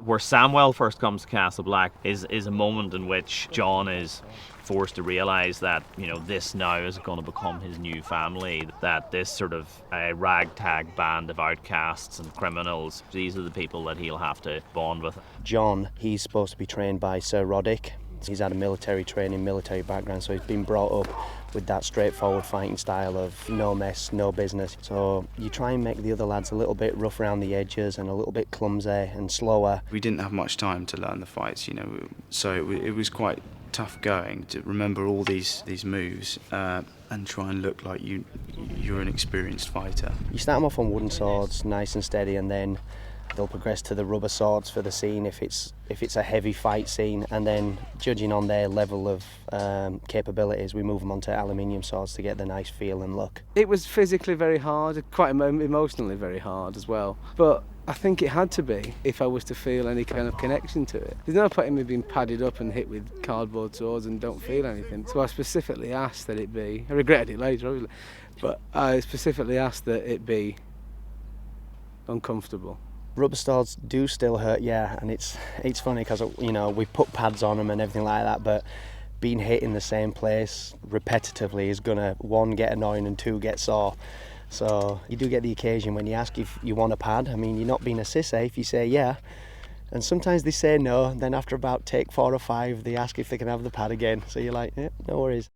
Where Samuel first comes to Castle Black is a moment in which John is forced to realise that, you know, this now is going to become his new family, that this sort of ragtag band of outcasts and criminals, these are the people that he'll have to bond with. John, he's supposed to be trained by Sir Roddick. He's had a military training, military background, so he's been brought up with that straightforward fighting style of no mess, no business. So you try and make the other lads a little bit rough around the edges and a little bit clumsy and slower. We didn't have much time to learn the fights, you know, so it was quite tough going to remember all these moves and try and look like you're an experienced fighter. You start them off on wooden swords, nice and steady, and then they'll progress to the rubber swords for the scene if it's a heavy fight scene, and then judging on their level of capabilities, we move them onto aluminium swords to get the nice feel and look. It was physically very hard, quite emotionally very hard as well, but I think it had to be if I was to feel any kind of connection to it. There's no point in me being padded up and hit with cardboard swords and don't feel anything. So I specifically asked that it be, I regretted it later obviously, but I specifically asked that it be uncomfortable. Rubber swords do still hurt, yeah, and it's funny because, you know, we put pads on them and everything like that, but being hit in the same place repetitively is gonna, one, get annoying and two, get sore. So you do get the occasion when you ask if you want a pad. I mean, you're not being a sissy if you say yeah, and sometimes they say no, and then after about take 4 or 5 they ask if they can have the pad again, so you're like, yeah, no worries.